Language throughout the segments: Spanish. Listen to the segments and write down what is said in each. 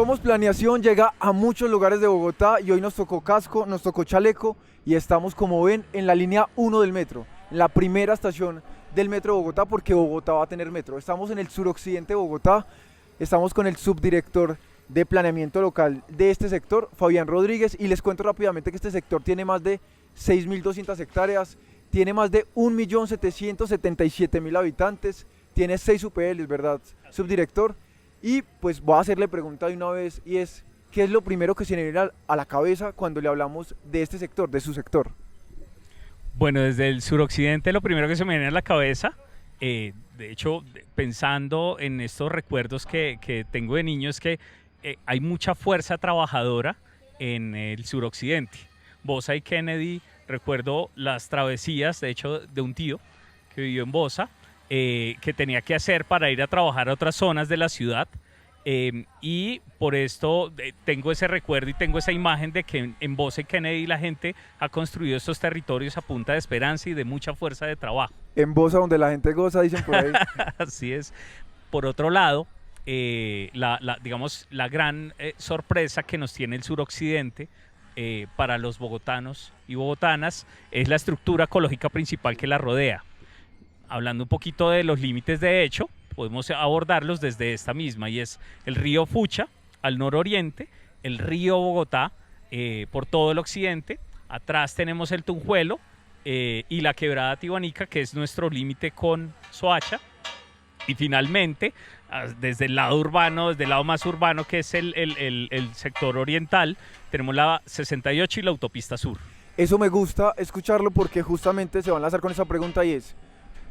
Somos Planeación, llega a muchos lugares de Bogotá y hoy nos tocó casco, nos tocó chaleco y estamos, como ven, en la línea 1 del metro, en la primera estación del metro de Bogotá, porque Bogotá va a tener metro. Estamos en el suroccidente de Bogotá, estamos con el subdirector de planeamiento local de este sector, Fabián Rodríguez, y les cuento rápidamente que este sector tiene más de 6.200 hectáreas, tiene más de 1.777.000 habitantes, tiene 6 UPLs, ¿verdad, subdirector? Y pues voy a hacerle pregunta de una vez, y es, ¿qué es lo primero que se le viene a la cabeza cuando le hablamos de este sector, de su sector? Bueno, desde el suroccidente lo primero que se me viene a la cabeza, de hecho, pensando en estos recuerdos que tengo de niño, es que hay mucha fuerza trabajadora en el suroccidente. Bosa y Kennedy, recuerdo las travesías, de hecho, de un tío que vivió en Bosa, que tenía que hacer para ir a trabajar a otras zonas de la ciudad, y por esto tengo ese recuerdo y tengo esa imagen de que en Bosa y Kennedy la gente ha construido estos territorios a punta de esperanza y de mucha fuerza de trabajo. En Bosa, donde la gente goza, dicen por ahí. Así es. Por otro lado, digamos, la gran sorpresa que nos tiene el suroccidente para los bogotanos y bogotanas es la estructura ecológica principal que la rodea. Hablando un poquito de los límites de hecho, podemos abordarlos desde esta misma, y es el río Fucha al nororiente, el río Bogotá por todo el occidente, atrás tenemos el Tunjuelo y la quebrada Tibanica, que es nuestro límite con Soacha, y finalmente desde el lado urbano, desde el lado más urbano, que es el sector oriental, tenemos la 68 y la autopista sur. Eso me gusta escucharlo porque justamente se van a lanzar con esa pregunta, y es,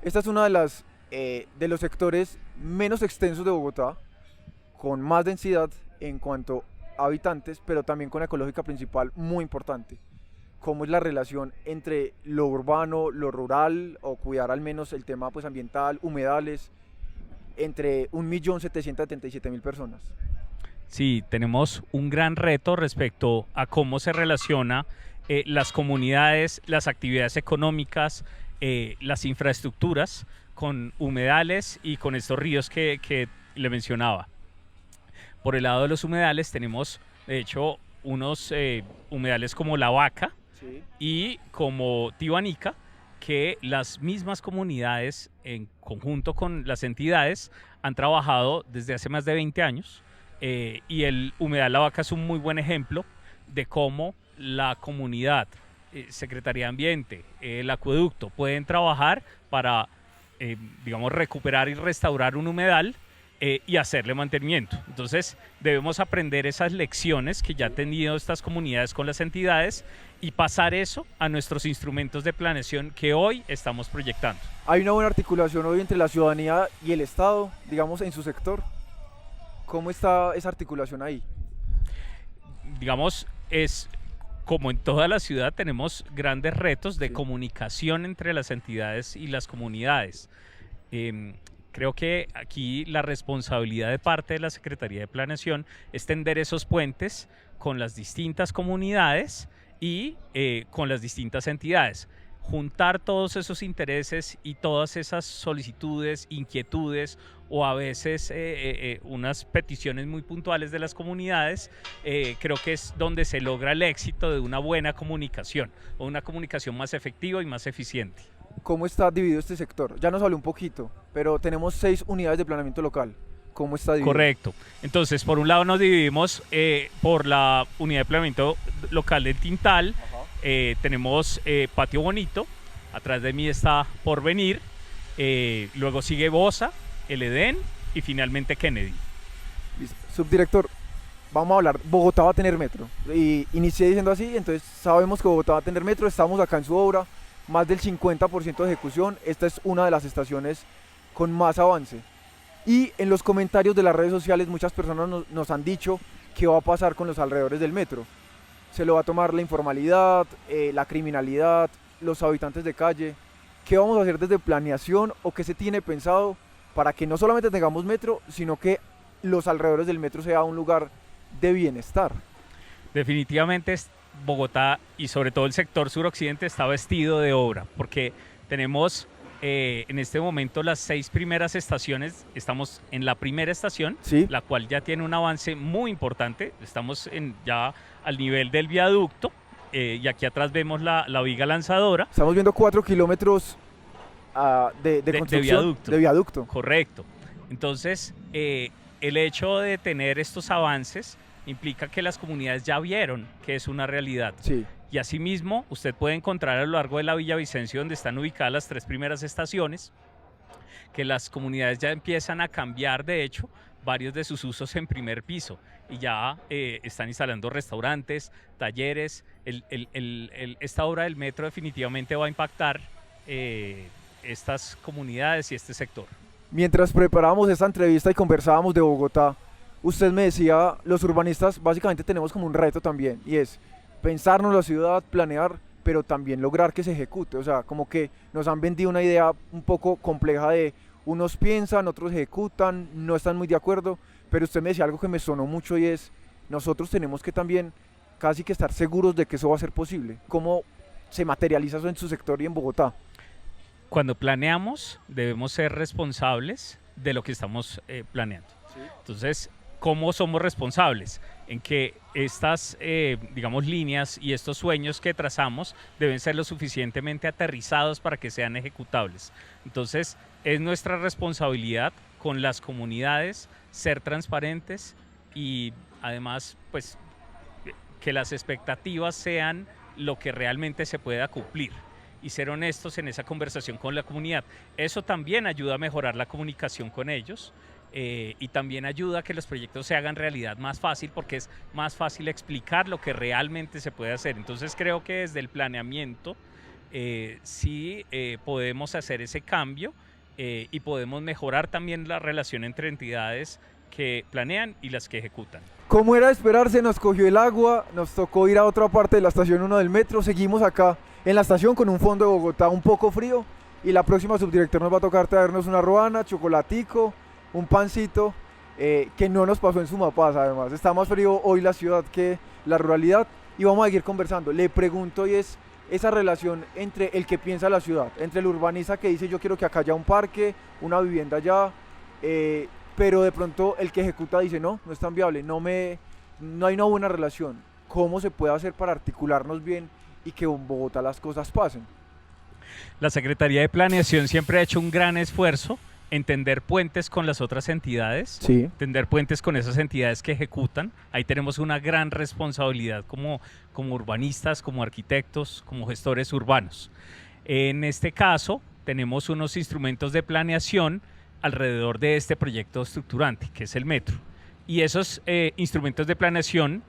esta es una de los sectores menos extensos de Bogotá, con más densidad en cuanto a habitantes, pero también con ecológica principal muy importante. ¿Cómo es la relación entre lo urbano, lo rural, o cuidar al menos el tema pues, ambiental, humedales, entre 1.777.000 personas? Sí, tenemos un gran reto respecto a cómo se relaciona las comunidades, las actividades económicas, las infraestructuras con humedales y con estos ríos que le mencionaba. Por el lado de los humedales tenemos, de hecho, unos humedales como La Vaca, sí, y como Tibanica, que las mismas comunidades, en conjunto con las entidades, han trabajado desde hace más de 20 años, y el humedal La Vaca es un muy buen ejemplo de cómo la comunidad, Secretaría de Ambiente, el acueducto, pueden trabajar para, digamos, recuperar y restaurar un humedal y hacerle mantenimiento. Entonces debemos aprender esas lecciones que ya han tenido estas comunidades con las entidades y pasar eso a nuestros instrumentos de planeación que hoy estamos proyectando. Hay una buena articulación hoy entre la ciudadanía y el Estado, digamos, en su sector. ¿Cómo está esa articulación ahí? Digamos, es como en toda la ciudad, tenemos grandes retos de comunicación entre las entidades y las comunidades. Creo que aquí la responsabilidad de parte de la Secretaría de Planeación es tender esos puentes con las distintas comunidades y con las distintas entidades. Juntar todos esos intereses y todas esas solicitudes, inquietudes o a veces unas peticiones muy puntuales de las comunidades, creo que es donde se logra el éxito de una buena comunicación, o una comunicación más efectiva y más eficiente. ¿Cómo está dividido este sector? Ya nos habló un poquito, pero tenemos 6 unidades de planeamiento local. ¿Cómo está dividido? Correcto. Entonces, por un lado nos dividimos por la unidad de planeamiento local del Tintal. Tenemos Patio Bonito, atrás de mí está Porvenir, luego sigue Bosa, el Edén y finalmente Kennedy. Listo. Subdirector, vamos a hablar, Bogotá va a tener metro, y inicié diciendo así, entonces sabemos que Bogotá va a tener metro, estamos acá en su obra, más del 50% de ejecución, esta es una de las estaciones con más avance. Y en los comentarios de las redes sociales muchas personas nos han dicho qué va a pasar con los alrededores del metro. Se lo va a tomar la informalidad, la criminalidad, los habitantes de calle. ¿Qué vamos a hacer desde planeación o qué se tiene pensado para que no solamente tengamos metro, sino que los alrededores del metro sea un lugar de bienestar? Definitivamente Bogotá y sobre todo el sector suroccidente está vestido de obra, porque tenemos en este momento las 6 primeras estaciones, estamos en la primera estación, Sí. la cual ya tiene un avance muy importante. Estamos ya al nivel del viaducto y aquí atrás vemos la viga lanzadora. Estamos viendo 4 kilómetros de construcción, de viaducto. Correcto. Entonces, el hecho de tener estos avances implica que las comunidades ya vieron que es una realidad. Sí. Y asimismo, usted puede encontrar a lo largo de la Villavicencio, donde están ubicadas las 3 primeras estaciones, que las comunidades ya empiezan a cambiar, de hecho, varios de sus usos en primer piso y ya están instalando restaurantes, talleres. Esta obra del metro definitivamente va a impactar estas comunidades y este sector. Mientras preparábamos esta entrevista y conversábamos de Bogotá, usted me decía, los urbanistas básicamente tenemos como un reto también, y es pensarnos la ciudad, planear, pero también lograr que se ejecute. O sea, como que nos han vendido una idea un poco compleja de unos piensan, otros ejecutan, no están muy de acuerdo, pero usted me decía algo que me sonó mucho y es, nosotros tenemos que también casi que estar seguros de que eso va a ser posible. ¿Cómo se materializa eso en su sector y en Bogotá? Cuando planeamos, debemos ser responsables de lo que estamos planeando. Sí. Entonces, ¿cómo somos responsables? En que estas, digamos, líneas y estos sueños que trazamos deben ser lo suficientemente aterrizados para que sean ejecutables. Entonces, es nuestra responsabilidad con las comunidades ser transparentes y además, pues, que las expectativas sean lo que realmente se pueda cumplir y ser honestos en esa conversación con la comunidad. Eso también ayuda a mejorar la comunicación con ellos. Y también ayuda a que los proyectos se hagan realidad más fácil, porque es más fácil explicar lo que realmente se puede hacer. Entonces creo que desde el planeamiento sí podemos hacer ese cambio y podemos mejorar también la relación entre entidades que planean y las que ejecutan. Como era de esperarse, nos cogió el agua, nos tocó ir a otra parte de la estación 1 del metro, seguimos acá en la estación con un fondo de Bogotá un poco frío y la próxima subdirector nos va a tocar traernos una ruana, chocolatico, un pancito que no nos pasó en Sumapaz. Además está más frío hoy la ciudad que la ruralidad y vamos a seguir conversando. Le pregunto, y es esa relación entre el que piensa la ciudad, entre el urbanista que dice yo quiero que acá haya un parque, una vivienda allá, pero de pronto el que ejecuta dice no es tan viable, no hay una buena relación. ¿Cómo se puede hacer para articularnos bien y que en Bogotá las cosas pasen? La Secretaría de Planeación siempre ha hecho un gran esfuerzo en tender puentes con las otras entidades, Sí. tender puentes con esas entidades que ejecutan. Ahí tenemos una gran responsabilidad como urbanistas, como arquitectos, como gestores urbanos. En este caso, tenemos unos instrumentos de planeación alrededor de este proyecto estructurante, que es el metro. Y esos instrumentos de planeación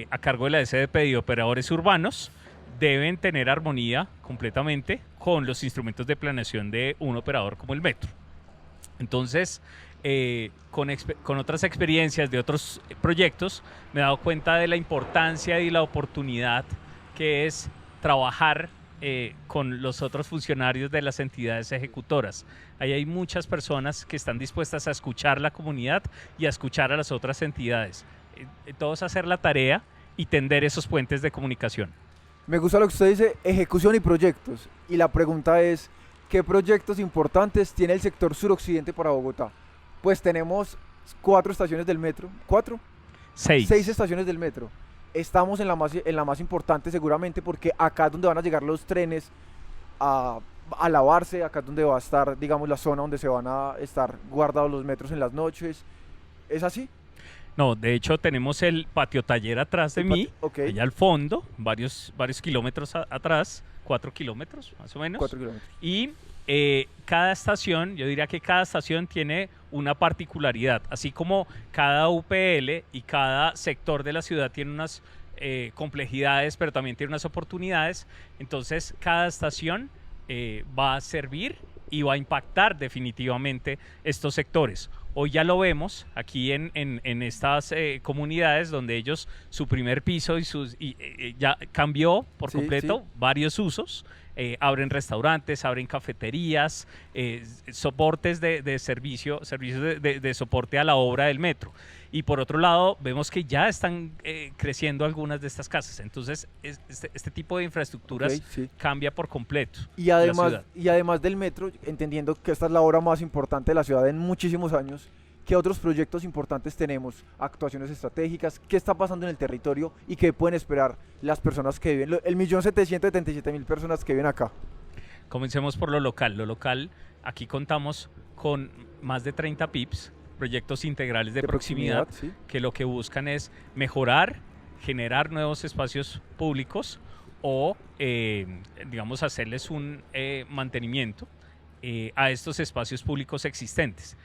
a cargo de la SDP y operadores urbanos deben tener armonía completamente con los instrumentos de planeación de un operador como el metro. Entonces, con otras experiencias de otros proyectos, me he dado cuenta de la importancia y la oportunidad que es trabajar con los otros funcionarios de las entidades ejecutoras. Ahí hay muchas personas que están dispuestas a escuchar la comunidad y a escuchar a las otras entidades. Todos hacer la tarea y tender esos puentes de comunicación. Me gusta lo que usted dice, ejecución y proyectos. Y la pregunta es, ¿qué proyectos importantes tiene el sector suroccidente para Bogotá? Pues tenemos 4 estaciones del metro, ¿4? 6 estaciones del metro. Estamos en la más importante seguramente porque acá es donde van a llegar los trenes a lavarse, acá es donde va a estar, digamos, la zona donde se van a estar guardados los metros en las noches. ¿Es así? No, de hecho tenemos el patio taller atrás de mí, Okay. allá al fondo, varios kilómetros atrás, 4 kilómetros más o menos. 4 kilómetros. Y cada estación, yo diría que cada estación tiene una particularidad, así como cada UPL y cada sector de la ciudad tiene unas complejidades, pero también tiene unas oportunidades. Entonces cada estación va a servir y va a impactar definitivamente estos sectores. Hoy ya lo vemos aquí en estas comunidades donde ellos, su primer piso ya cambió por completo varios usos. abren restaurantes, abren cafeterías, soportes de servicio, servicios de soporte a la obra del metro. Y por otro lado, vemos que ya están creciendo algunas de estas casas. Entonces, este tipo de infraestructuras Sí. cambia por completo Y la además, ciudad. y además del metro, entendiendo que esta es la obra más importante de la ciudad en muchísimos años, ¿qué otros proyectos importantes tenemos? Actuaciones estratégicas, ¿qué está pasando en el territorio y qué pueden esperar las personas que viven, el 1.777.000 personas que viven acá? Comencemos por lo local. Lo local, aquí contamos con más de 30 PIPs, proyectos integrales de proximidad, ¿Sí? que lo que buscan es mejorar, generar nuevos espacios públicos o, digamos, hacerles un mantenimiento a estos espacios públicos existentes.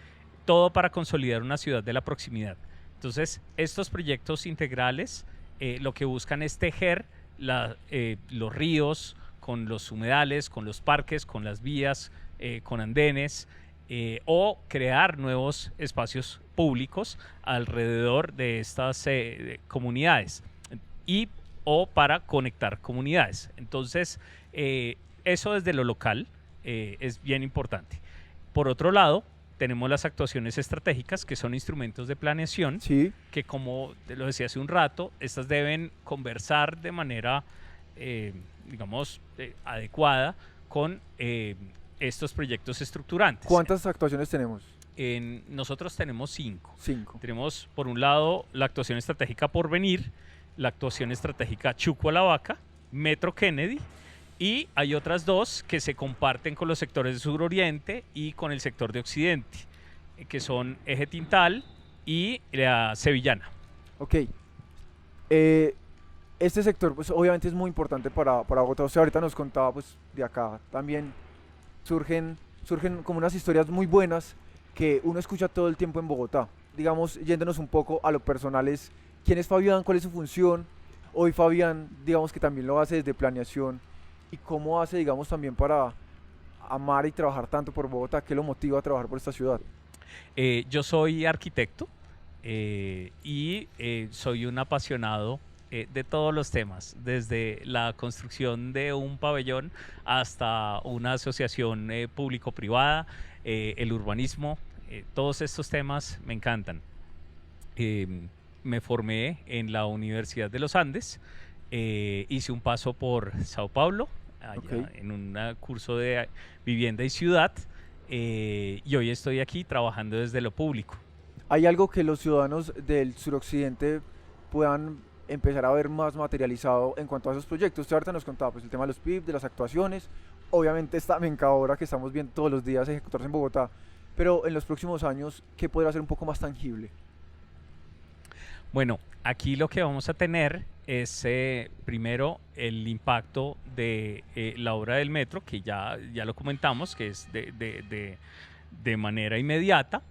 Todo para consolidar una ciudad de la proximidad. Entonces, estos proyectos integrales lo que buscan es tejer los ríos con los humedales, con los parques, con las vías, con andenes, o crear nuevos espacios públicos alrededor de estas comunidades y o para conectar comunidades. Entonces, eso desde lo local es bien importante. Por otro lado, tenemos las actuaciones estratégicas, que son instrumentos de planeación, Sí. que como te lo decía hace un rato, estas deben conversar de manera, digamos, adecuada con estos proyectos estructurantes. ¿Cuántas actuaciones tenemos? Nosotros tenemos 5. 5. Tenemos, por un lado, la actuación estratégica Porvenir, la actuación estratégica Chuco a la Vaca, Metro Kennedy, y hay otras 2 que se comparten con los sectores de suroriente y con el sector de occidente, que son Eje Tintal y la Sevillana. Ok. Este sector, pues obviamente es muy importante para Bogotá. O sea, ahorita nos contaba, pues de acá también surgen como unas historias muy buenas que uno escucha todo el tiempo en Bogotá. Digamos, yéndonos un poco a lo personal, es quién es Fabián, cuál es su función. Hoy Fabián, digamos que también lo hace desde planeación. Y cómo hace, digamos, también para amar y trabajar tanto por Bogotá, qué lo motiva a trabajar por esta ciudad. Yo soy arquitecto y soy un apasionado de todos los temas, desde la construcción de un pabellón hasta una asociación público-privada, el urbanismo, todos estos temas me encantan. Me formé en la Universidad de los Andes, hice un paso por Sao Paulo, allá en un curso de vivienda y ciudad, y hoy estoy aquí trabajando desde lo público. ¿Hay algo que los ciudadanos del suroccidente puedan empezar a ver más materializado en cuanto a esos proyectos? Usted ahorita nos contaba pues, el tema de los PIB, de las actuaciones, obviamente esta mencadora que estamos viendo todos los días ejecutarse en Bogotá, pero en los próximos años, ¿qué podrá ser un poco más tangible? Bueno, aquí lo que vamos a tener es primero el impacto de la obra del metro, que ya lo comentamos, que es de manera inmediata,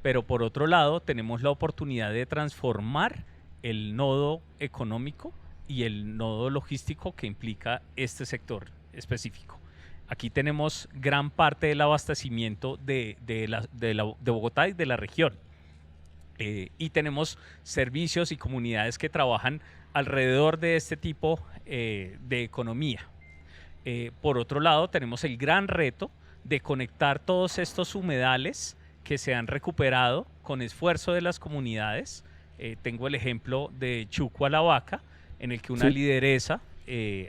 pero por otro lado tenemos la oportunidad de transformar el nodo económico y el nodo logístico que implica este sector específico. Aquí tenemos gran parte del abastecimiento de Bogotá y de la región. Y tenemos servicios y comunidades que trabajan alrededor de este tipo de economía. Por otro lado, tenemos el gran reto de conectar todos estos humedales que se han recuperado con esfuerzo de las comunidades. Tengo el ejemplo de Chuco a la Vaca, en el que una lideresa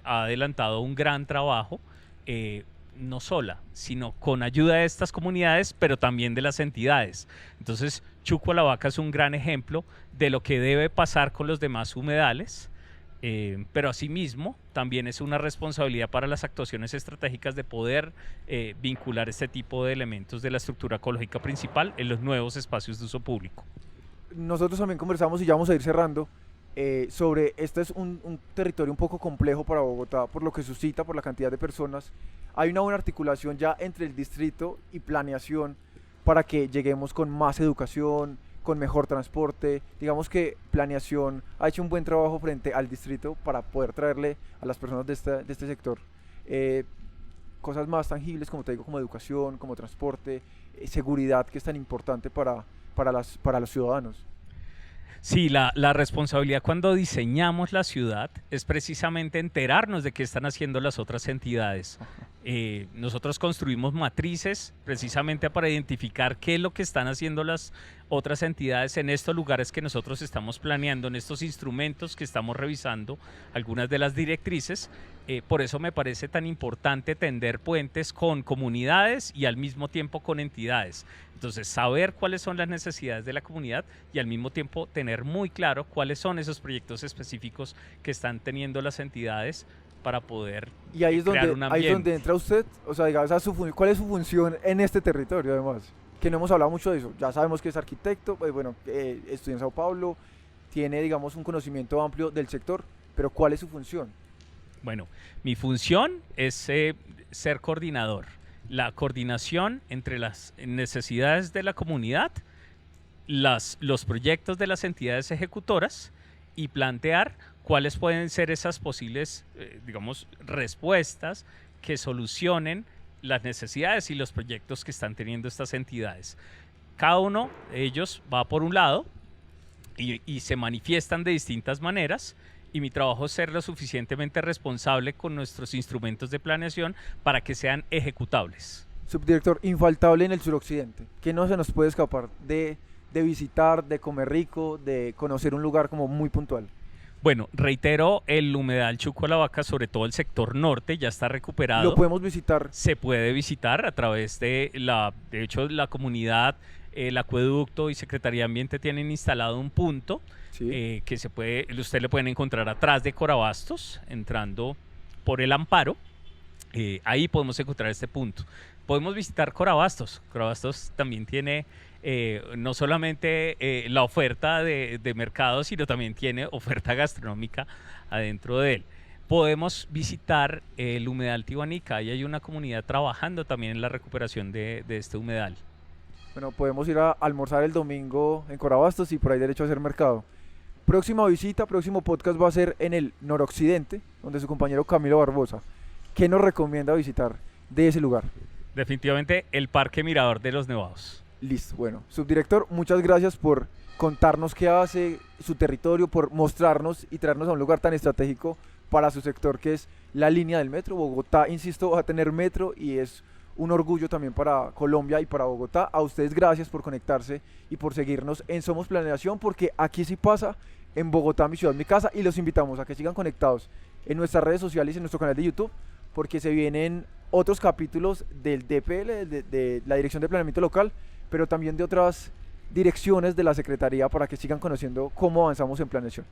ha adelantado un gran trabajo, no sola, sino con ayuda de estas comunidades, pero también de las entidades. Entonces, Chuco a la Vaca es un gran ejemplo de lo que debe pasar con los demás humedales, pero asimismo también es una responsabilidad para las actuaciones estratégicas de poder vincular este tipo de elementos de la estructura ecológica principal en los nuevos espacios de uso público. Nosotros también conversamos y ya vamos a ir cerrando sobre, este es un territorio un poco complejo para Bogotá por lo que suscita, por la cantidad de personas. Hay una buena articulación ya entre el distrito y planeación para que lleguemos con más educación, con mejor transporte. Digamos que planeación ha hecho un buen trabajo frente al distrito para poder traerle a las personas de este sector cosas más tangibles, como te digo, como educación, como transporte, seguridad, que es tan importante para los ciudadanos. Sí, la responsabilidad cuando diseñamos la ciudad es precisamente enterarnos de qué están haciendo las otras entidades. Nosotros construimos matrices precisamente para identificar qué es lo que están haciendo las otras entidades en estos lugares que nosotros estamos planeando, en estos instrumentos que estamos revisando, algunas de las directrices. Por eso me parece tan importante tender puentes con comunidades y al mismo tiempo con entidades. Entonces, saber cuáles son las necesidades de la comunidad y al mismo tiempo tener muy claro cuáles son esos proyectos específicos que están teniendo las entidades para poder Y ahí es crear un donde, ahí es donde ambiente. entra usted, o sea, digamos, ¿cuál es su función en este territorio además? Que no hemos hablado mucho de eso. Ya sabemos que es arquitecto, pues bueno, estudió en Sao Paulo, tiene, digamos, un conocimiento amplio del sector, pero ¿cuál es su función? Bueno, mi función es ser coordinador. La coordinación entre las necesidades de la comunidad, los proyectos de las entidades ejecutoras y plantear cuáles pueden ser esas posibles, digamos, respuestas que solucionen las necesidades y los proyectos que están teniendo estas entidades. Cada uno de ellos va por un lado y se manifiestan de distintas maneras. Y mi trabajo es ser lo suficientemente responsable con nuestros instrumentos de planeación para que sean ejecutables. Subdirector, infaltable en el suroccidente. ¿Qué no se nos puede escapar de visitar, de comer rico, de conocer un lugar como muy puntual? Bueno, reitero, el humedal Chuco a la Vaca, sobre todo el sector norte, ya está recuperado. Lo podemos visitar. Se puede visitar a través de hecho, la comunidad, el acueducto y Secretaría de Ambiente tienen instalado un punto. Sí. Que usted le pueden encontrar atrás de Corabastos, entrando por el Amparo. Ahí podemos encontrar este punto. Podemos visitar Corabastos. Corabastos también tiene no solamente la oferta de mercado, sino también tiene oferta gastronómica adentro de él. Podemos visitar el humedal Tibanica. Ahí hay una comunidad trabajando también en la recuperación de este humedal. Bueno, podemos ir a almorzar el domingo en Corabastos y por ahí derecho a hacer mercado. Próxima visita, próximo podcast va a ser en el noroccidente, donde su compañero Camilo Barbosa. ¿Qué nos recomienda visitar de ese lugar? Definitivamente el Parque Mirador de los Nevados. Listo, bueno. Subdirector, muchas gracias por contarnos qué hace su territorio, por mostrarnos y traernos a un lugar tan estratégico para su sector que es la línea del metro. Bogotá, insisto, va a tener metro y es un orgullo también para Colombia y para Bogotá. A ustedes gracias por conectarse y por seguirnos en Somos Planeación, porque aquí sí pasa, en Bogotá, mi ciudad, mi casa, y los invitamos a que sigan conectados en nuestras redes sociales y en nuestro canal de YouTube, porque se vienen otros capítulos del DPL, de la Dirección de Planeamiento Local, pero también de otras direcciones de la Secretaría para que sigan conociendo cómo avanzamos en planeación.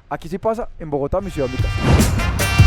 Aquí sí pasa, en Bogotá, mi ciudad, mi casa.